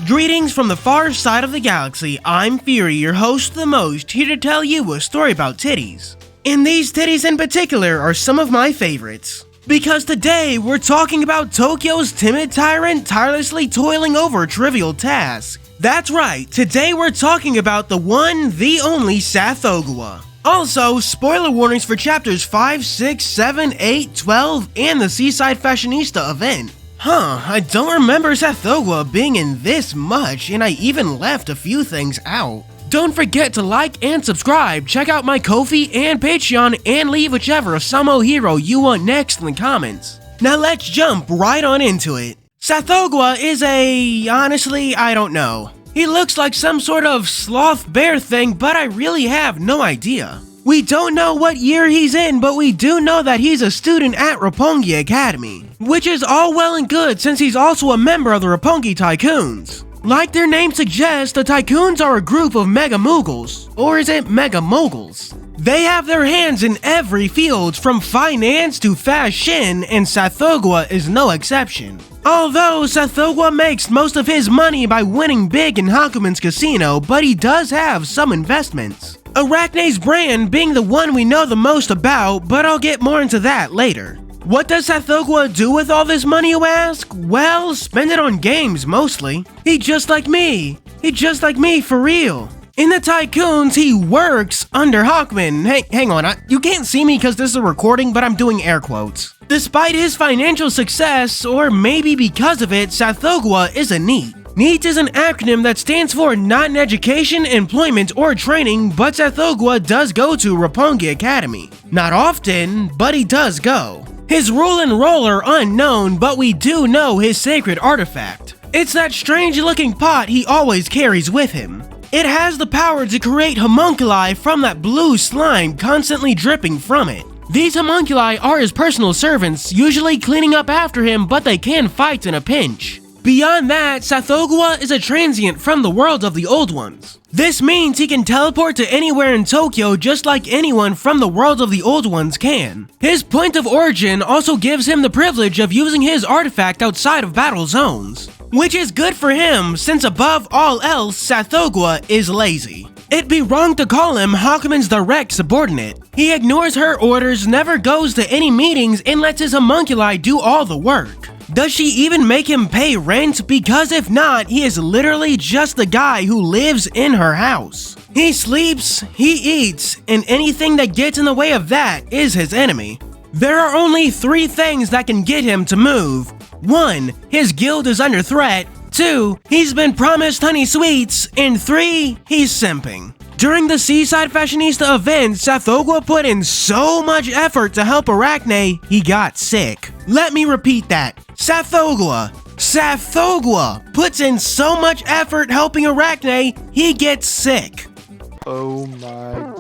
Greetings from the far side of the galaxy, I'm Fuuri, your host of the most, here to tell you a story about titties. And these titties in particular are some of my favorites. Because today, we're talking about Tokyo's timid tyrant tirelessly toiling over trivial tasks. That's right, today we're talking about the one, the only Tsathoggua. Also, spoiler warnings for chapters 5, 6, 7, 8, 12, and the Seaside Fashionista event. I don't remember Tsathoggua being in this much, and I even left a few things out. Don't forget to like and subscribe, check out my Ko-fi and Patreon, and leave whichever Housamo hero you want next in the comments. Now let's jump right on into it. Tsathoggua is honestly, I don't know. He looks like some sort of sloth bear thing, but I really have no idea. We don't know what year he's in, but we do know that he's a student at Roppongi Academy, which is all well and good since he's also a member of the Roppongi Tycoons. Like their name suggests, the Tycoons are a group of Mega Moguls, or is it Mega Moguls? They have their hands in every field, from finance to fashion, and Tsathoggua is no exception. Although Tsathoggua makes most of his money by winning big in Hakumen's casino, but he does have some investments. Arachne's brand being the one we know the most about, but I'll get more into that later. What does Tsathoggua do with all this money, you ask? Well, spend it on games mostly. He's just like me for real. In the Tycoons, he works under Hakumen. Hey, hang on, you can't see me because this is a recording, but I'm doing air quotes. Despite his financial success, or maybe because of it, Tsathoggua is a NEET. NEET is an acronym that stands for Not in Education, Employment, or Training, but Tsathoggua does go to Roppongi Academy. Not often, but he does go. His rule and role are unknown, but we do know his sacred artifact. It's that strange-looking pot he always carries with him. It has the power to create homunculi from that blue slime constantly dripping from it. These homunculi are his personal servants, usually cleaning up after him, but they can fight in a pinch. Beyond that, Tsathoggua is a transient from the world of the Old Ones. This means he can teleport to anywhere in Tokyo just like anyone from the world of the Old Ones can. His point of origin also gives him the privilege of using his artifact outside of battle zones, which is good for him since above all else, Tsathoggua is lazy. It'd be wrong to call him Hakumen's direct subordinate. He ignores her orders, never goes to any meetings, and lets his homunculi do all the work. Does she even make him pay rent? Because if not, he is literally just the guy who lives in her house. He sleeps, he eats, and anything that gets in the way of that is his enemy. There are only 3 things that can get him to move. 1. His guild is under threat. 2. He's been promised honey sweets. And 3. He's simping. During the Seaside Fashionista event, Tsathoggua put in so much effort to help Arachne, he got sick. Let me repeat that. Tsathoggua puts in so much effort helping Arachne, he gets sick. Oh my.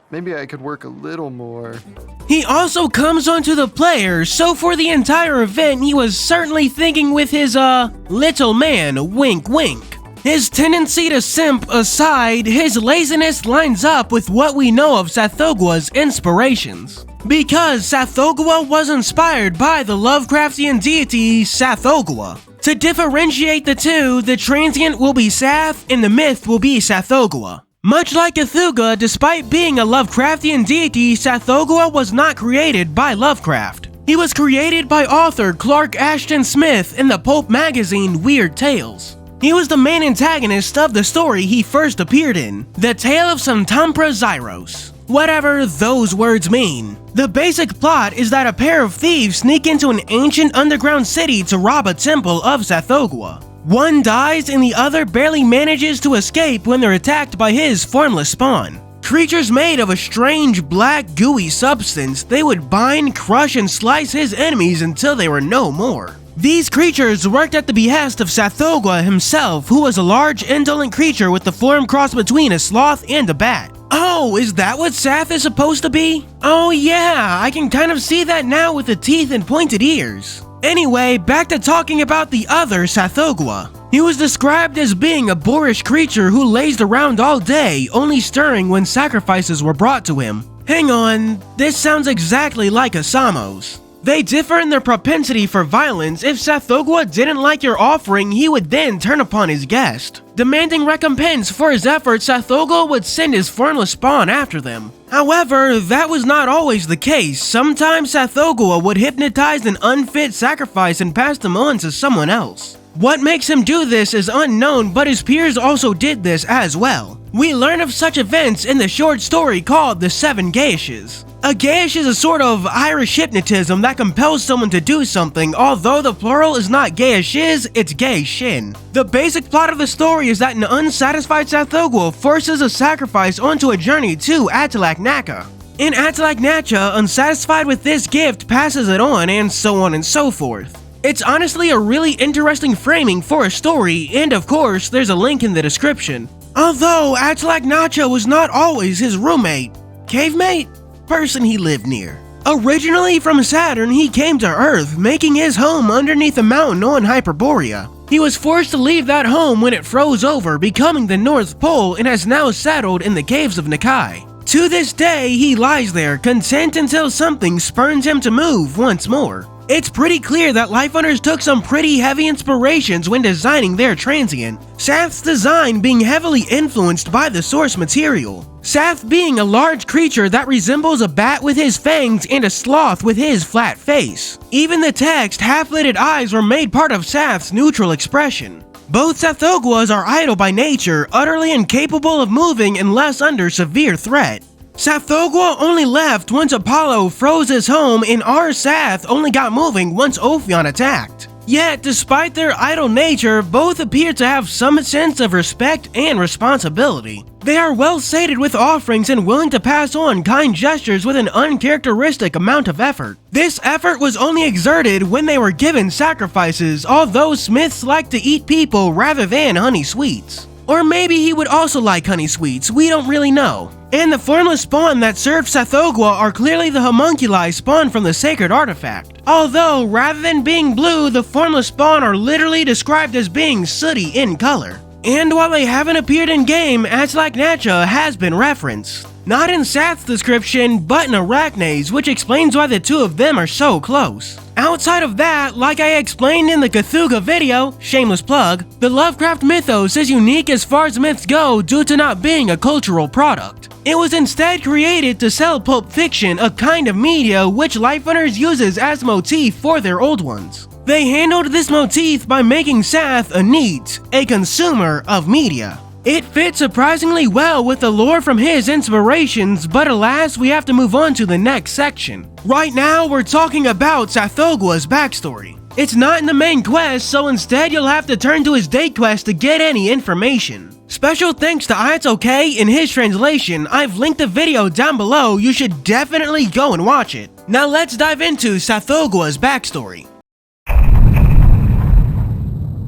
Maybe I could work a little more. He also comes onto the players, so for the entire event, he was certainly thinking with his, little man, wink wink. His tendency to simp aside, his laziness lines up with what we know of Tsathogua's inspirations. Because Tsathoggua was inspired by the Lovecraftian deity Tsathoggua. To differentiate the two, the transient will be Sath and the myth will be Tsathoggua. Much like Tsathoggua, despite being a Lovecraftian deity, Tsathoggua was not created by Lovecraft. He was created by author Clark Ashton Smith in the pulp magazine Weird Tales. He was the main antagonist of the story he first appeared in, The Tale of Santampra Zyros. Whatever those words mean. The basic plot is that a pair of thieves sneak into an ancient underground city to rob a temple of Tsathoggua. One dies and the other barely manages to escape when they're attacked by his formless spawn. Creatures made of a strange black gooey substance, they would bind, crush, and slice his enemies until they were no more. These creatures worked at the behest of Tsathoggua himself, who was a large indolent creature with the form crossed between a sloth and a bat. Oh, is that what Sath is supposed to be? Oh yeah, I can kind of see that now with the teeth and pointed ears. Anyway, back to talking about the other Tsathoggua. He was described as being a boorish creature who lazed around all day, only stirring when sacrifices were brought to him. Hang on, this sounds exactly like Husamo's. They differ in their propensity for violence. If Tsathoggua didn't like your offering, he would then turn upon his guest. Demanding recompense for his efforts, Tsathoggua would send his formless spawn after them. However, that was not always the case. Sometimes Tsathoggua would hypnotize an unfit sacrifice and pass them on to someone else. What makes him do this is unknown, but his peers also did this as well. We learn of such events in the short story called The Seven Geishes. A geish is a sort of Irish hypnotism that compels someone to do something, although the plural is not geishes, it's geishin. The basic plot of the story is that an unsatisfied Tsathoggua forces a sacrifice onto a journey to Atalak-Naka. In Atalak-Naka, unsatisfied with this gift, passes it on and so forth. It's honestly a really interesting framing for a story, and of course, there's a link in the description. Although Atalak-Naka was not always his roommate, cavemate, person he lived near. Originally from Saturn, he came to Earth, making his home underneath a mountain on Hyperborea. He was forced to leave that home when it froze over, becoming the North Pole, and has now settled in the caves of Nakai. To this day, he lies there, content until something spurns him to move once more. It's pretty clear that Life Hunters took some pretty heavy inspirations when designing their transient, Sath's design being heavily influenced by the source material. Sath being a large creature that resembles a bat with his fangs and a sloth with his flat face. Even the text, half-lidded eyes, were made part of Sath's neutral expression. Both Tsathoguas are idle by nature, utterly incapable of moving unless under severe threat. Tsathoggua only left once Apollo froze his home, and our Sath only got moving once Ophion attacked. Yet, despite their idle nature, both appear to have some sense of respect and responsibility. They are well sated with offerings and willing to pass on kind gestures with an uncharacteristic amount of effort. This effort was only exerted when they were given sacrifices, although smiths like to eat people rather than honey sweets. Or maybe he would also like honey sweets, we don't really know. And the formless spawn that served Tsathoggua are clearly the homunculi spawned from the sacred artifact. Although, rather than being blue, the formless spawn are literally described as being sooty in color. And while they haven't appeared in-game, Atalak-Naka has been referenced. Not in Sath's description, but in Arachne's, which explains why the two of them are so close. Outside of that, like I explained in the Tsathoggua video, shameless plug, the Lovecraft mythos is unique as far as myths go due to not being a cultural product. It was instead created to sell pulp fiction, a kind of media which Life Hunters uses as motif for their old ones. They handled this motif by making Sath a neat, a consumer of media. It fits surprisingly well with the lore from his inspirations, but alas, we have to move on to the next section. Right now, we're talking about Tsathoggua's backstory. It's not in the main quest, so instead you'll have to turn to his day quest to get any information. Special thanks to IT'sOK in his translation. I've linked the video down below, you should definitely go and watch it. Now let's dive into Tsathoggua's backstory.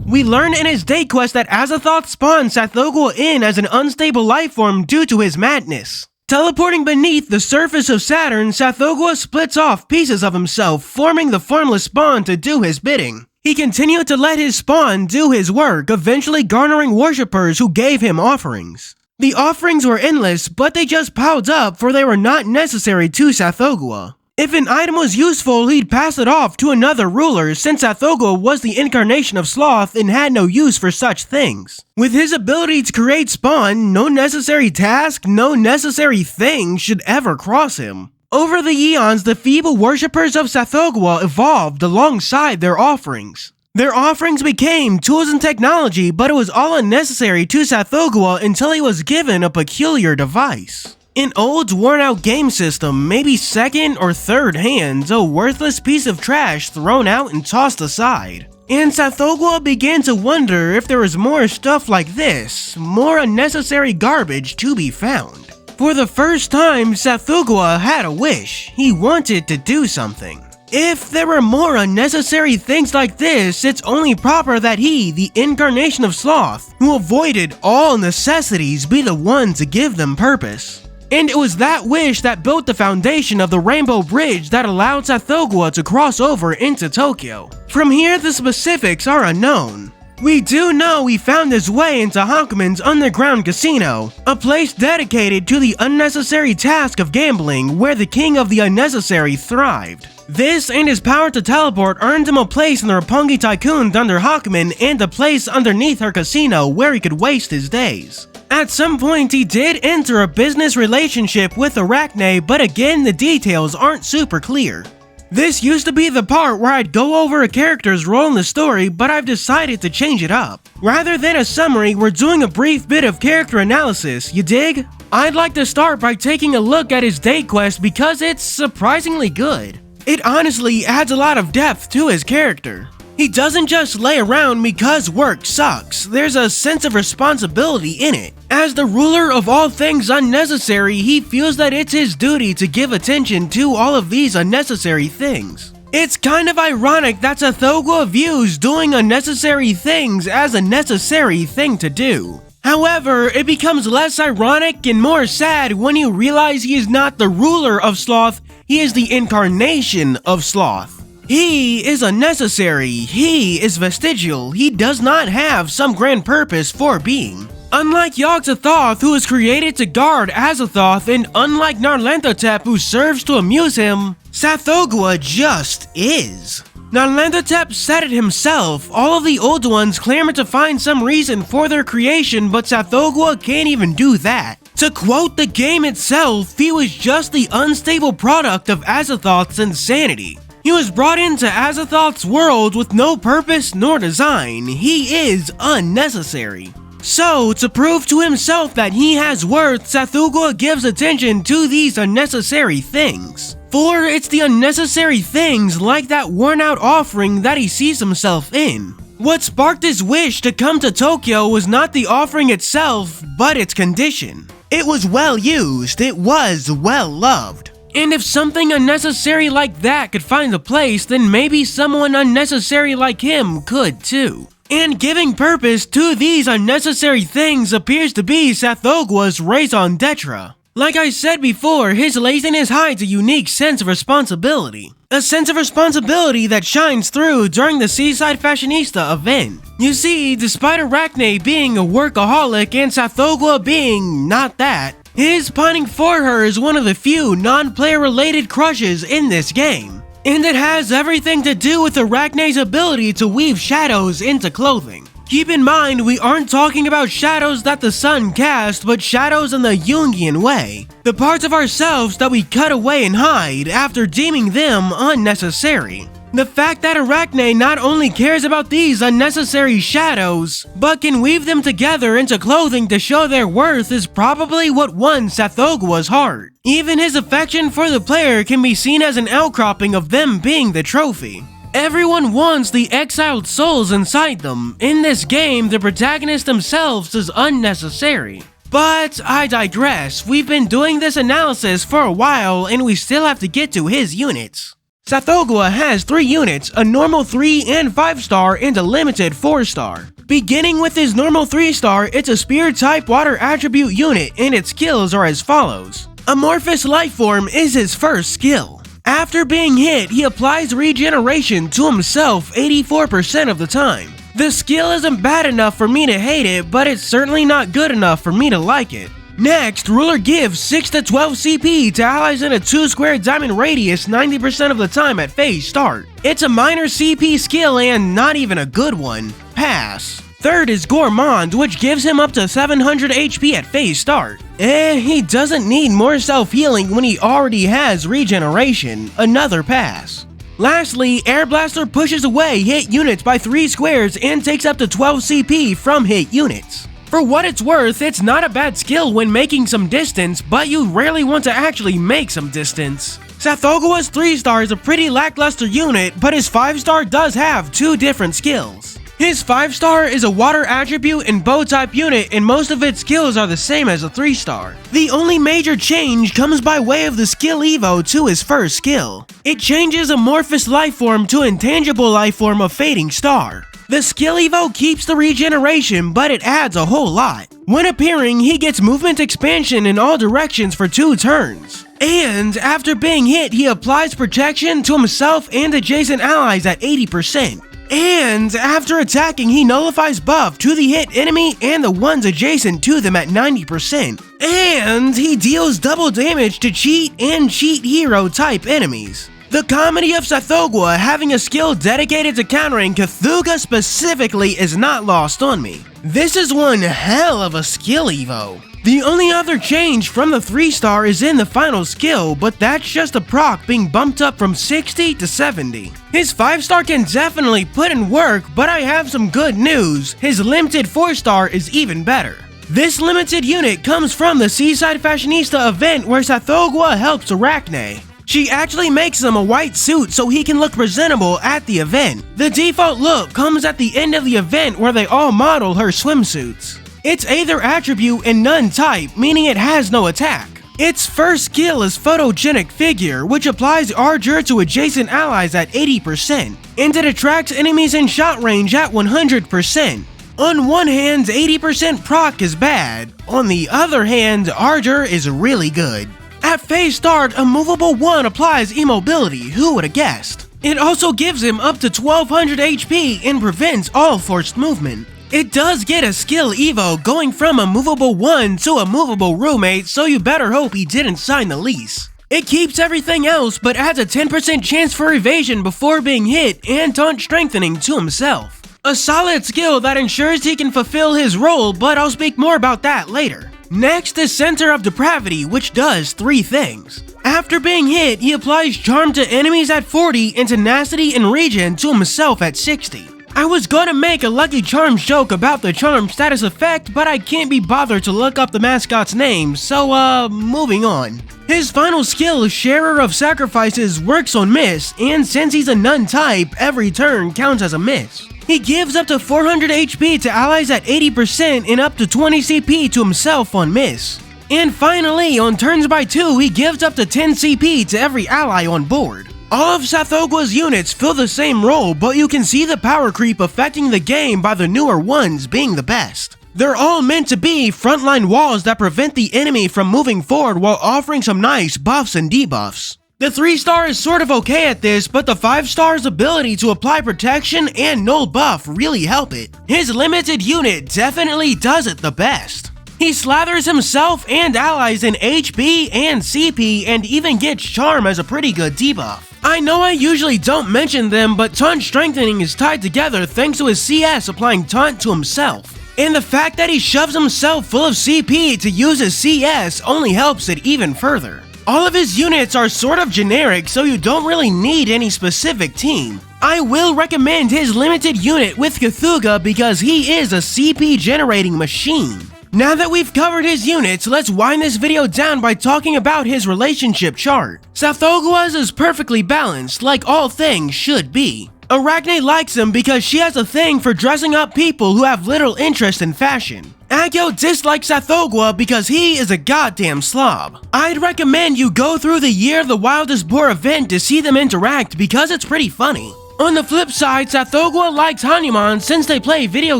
We learn in his day quest that Azathoth spawned Tsathoggua in as an unstable lifeform due to his madness. Teleporting beneath the surface of Saturn, Tsathoggua splits off pieces of himself, forming the formless spawn to do his bidding. He continued to let his spawn do his work, eventually garnering worshippers who gave him offerings. The offerings were endless, but they just piled up for they were not necessary to Tsathoggua. If an item was useful, he'd pass it off to another ruler, since Tsathoggua was the incarnation of sloth and had no use for such things. With his ability to create spawn, no necessary task, no necessary thing should ever cross him. Over the eons, the feeble worshippers of Tsathoggua evolved alongside their offerings. Their offerings became tools and technology, but it was all unnecessary to Tsathoggua until he was given a peculiar device. An old, worn-out game system, maybe second or third hand, a worthless piece of trash thrown out and tossed aside. And Tsathoggua began to wonder if there was more stuff like this, more unnecessary garbage to be found. For the first time, Tsathoggua had a wish. He wanted to do something. If there were more unnecessary things like this, it's only proper that he, the incarnation of sloth, who avoided all necessities, be the one to give them purpose. And it was that wish that built the foundation of the Rainbow Bridge that allowed Tsathoggua to cross over into Tokyo. From here, the specifics are unknown. We do know he found his way into Hakumen's underground casino, a place dedicated to the unnecessary task of gambling where the king of the unnecessary thrived. This and his power to teleport earned him a place in the Roppongi Tycoon under Hakumen and a place underneath her casino where he could waste his days. At some point he did enter a business relationship with Arachne, but again the details aren't super clear. This used to be the part where I'd go over a character's role in the story, but I've decided to change it up. Rather than a summary, we're doing a brief bit of character analysis, you dig? I'd like to start by taking a look at his date quest because it's surprisingly good. It honestly adds a lot of depth to his character. He doesn't just lay around because work sucks, there's a sense of responsibility in it. As the ruler of all things unnecessary, he feels that it's his duty to give attention to all of these unnecessary things. It's kind of ironic that Tsathoggua views doing unnecessary things as a necessary thing to do. However, it becomes less ironic and more sad when you realize he is not the ruler of sloth, he is the incarnation of sloth. He is unnecessary, he is vestigial, he does not have some grand purpose for being. Unlike Yog-Sothoth, who is created to guard Azathoth, and unlike Nyarlathotep, who serves to amuse him, Tsathoggua just is. Nyarlathotep said it himself, all of the old ones clamor to find some reason for their creation, but Tsathoggua can't even do that. To quote the game itself, he was just the unstable product of Azathoth's insanity. He was brought into Azathoth's world with no purpose nor design. He is unnecessary. So, to prove to himself that he has worth, Tsathoggua gives attention to these unnecessary things. For it's the unnecessary things like that worn-out offering that he sees himself in. What sparked his wish to come to Tokyo was not the offering itself, but its condition. It was well used, it was well loved. And if something unnecessary like that could find a place, then maybe someone unnecessary like him could too. And giving purpose to these unnecessary things appears to be Tsathoggua's raison d'etre. Like I said before, his laziness hides a unique sense of responsibility. A sense of responsibility that shines through during the Seaside Fashionista event. You see, despite Arachne being a workaholic and Tsathoggua being not that, his pining for her is one of the few non-player related crushes in this game. And it has everything to do with Arachne's ability to weave shadows into clothing. Keep in mind, we aren't talking about shadows that the sun casts, but shadows in the Jungian way. The parts of ourselves that we cut away and hide after deeming them unnecessary. The fact that Arachne not only cares about these unnecessary shadows, but can weave them together into clothing to show their worth is probably what won Tsathoggua's heart. Even his affection for the player can be seen as an outcropping of them being the trophy. Everyone wants the exiled souls inside them. In this game, the protagonist themselves is unnecessary. But I digress, we've been doing this analysis for a while and we still have to get to his units. Tsathoggua has 3 units, a normal 3 and 5-star and a limited 4-star. Beginning with his normal 3-star, it's a spear type water attribute unit and its skills are as follows. Amorphous Lifeform is his first skill. After being hit, he applies regeneration to himself 84% of the time. The skill isn't bad enough for me to hate it, but it's certainly not good enough for me to like it. Next, Ruler gives 6 to 12 CP to allies in a 2-square diamond radius 90% of the time at phase start. It's a minor CP skill and not even a good one. Pass. Third is Gourmand, which gives him up to 700 HP at phase start. He doesn't need more self-healing when he already has regeneration. Another pass. Lastly, Air Blaster pushes away hit units by 3 squares and takes up to 12 CP from hit units. For what it's worth, it's not a bad skill when making some distance, but you rarely want to actually make some distance. Tsathoggua's 3-star is a pretty lackluster unit, but his 5-star does have 2 different skills. His 5-star is a water attribute and bow type unit, and most of its skills are the same as a 3-star. The only major change comes by way of the skill evo to his first skill. It changes Amorphous Lifeform to Intangible Lifeform of Fading Star. The skill evo keeps the regeneration, but it adds a whole lot. When appearing, he gets movement expansion in all directions for 2 turns. And after being hit, he applies protection to himself and adjacent allies at 80%. And after attacking, he nullifies buff to the hit enemy and the ones adjacent to them at 90%. And he deals double damage to cheat and cheat hero type enemies. The comedy of Tsathoggua having a skill dedicated to countering Tsathoggua specifically is not lost on me. This is one hell of a skill evo. The only other change from the 3-star is in the final skill, but that's just a proc being bumped up from 60 to 70. His 5-star can definitely put in work, but I have some good news. His limited 4-star is even better. This limited unit comes from the Seaside Fashionista event where Tsathoggua helps Arachne. She actually makes him a white suit so he can look presentable at the event. The default look comes at the end of the event where they all model her swimsuits. It's Aether attribute and none type, meaning it has no attack. Its first skill is Photogenic Figure, which applies Ardure to adjacent allies at 80%, and it attracts enemies in shot range at 100%. On one hand, 80% proc is bad. On the other hand, Ardure is really good. At phase start, a movable 1 applies immobility, who would have guessed? It also gives him up to 1200 HP and prevents all forced movement. It does get a skill evo going from a movable 1 to a movable roommate, so you better hope he didn't sign the lease. It keeps everything else but adds a 10% chance for evasion before being hit and taunt strengthening to himself. A solid skill that ensures he can fulfill his role, but I'll speak more about that later. Next is Center of Depravity, which does 3 things. After being hit, he applies Charm to enemies at 40 and Tenacity and Regen to himself at 60. I was gonna make a Lucky Charms joke about the charm status effect, but I can't be bothered to look up the mascot's name, so moving on. His final skill, Sharer of Sacrifices, works on miss, and since he's a none type, every turn counts as a miss. He gives up to 400 HP to allies at 80% and up to 20 CP to himself on miss. And finally, on turns by 2, he gives up to 10 CP to every ally on board. All of Tsathoggua's units fill the same role, but you can see the power creep affecting the game by the newer ones being the best. They're all meant to be frontline walls that prevent the enemy from moving forward while offering some nice buffs and debuffs. The 3-star is sort of okay at this, but the 5-star's ability to apply protection and null buff really help it. His limited unit definitely does it the best. He slathers himself and allies in HP and CP and even gets Charm as a pretty good debuff. I know I usually don't mention them, but Taunt Strengthening is tied together thanks to his CS applying Taunt to himself. And the fact that he shoves himself full of CP to use his CS only helps it even further. All of his units are sort of generic, so you don't really need any specific team. I will recommend his limited unit with Tsathoggua because he is a CP generating machine. Now that we've covered his units, let's wind this video down by talking about his relationship chart. Tsathoggua is perfectly balanced, like all things should be. Arachne likes him because she has a thing for dressing up people who have little interest in fashion. Agyo dislikes Tsathoggua because he is a goddamn slob. I'd recommend you go through the Year of the Wildest Boar event to see them interact because it's pretty funny. On the flip side, Tsathoggua likes Hanuman since they play video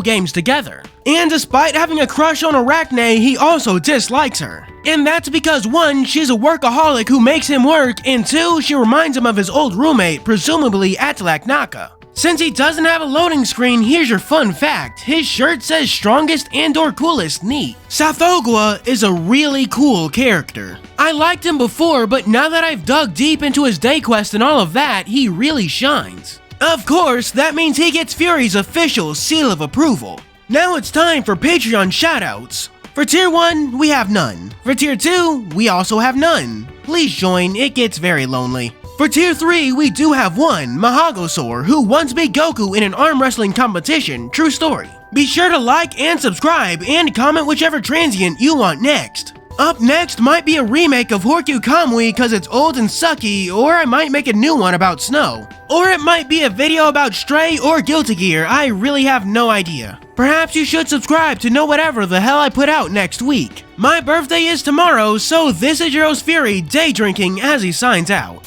games together. And despite having a crush on Arachne, he also dislikes her. And that's because 1, she's a workaholic who makes him work, and 2, she reminds him of his old roommate, presumably Atlaknaka. Since he doesn't have a loading screen, here's your fun fact. His shirt says strongest and/or coolest neat. Tsathoggua is a really cool character. I liked him before, but now that I've dug deep into his day quest and all of that, he really shines. Of course, that means he gets Fuuri's official seal of approval. Now it's time for Patreon shoutouts. For Tier 1, we have none. For Tier 2, we also have none. Please join, it gets very lonely. For Tier 3, we do have one, Mahagosor, who once beat Goku in an arm wrestling competition, true story. Be sure to like and subscribe, and comment whichever transient you want next. Up next might be a remake of Horkyu Kamui cause it's old and sucky, or I might make a new one about snow. Or it might be a video about Stray or Guilty Gear, I really have no idea. Perhaps you should subscribe to know whatever the hell I put out next week. My birthday is tomorrow, so this is your host Fuuri, day drinking as he signs out.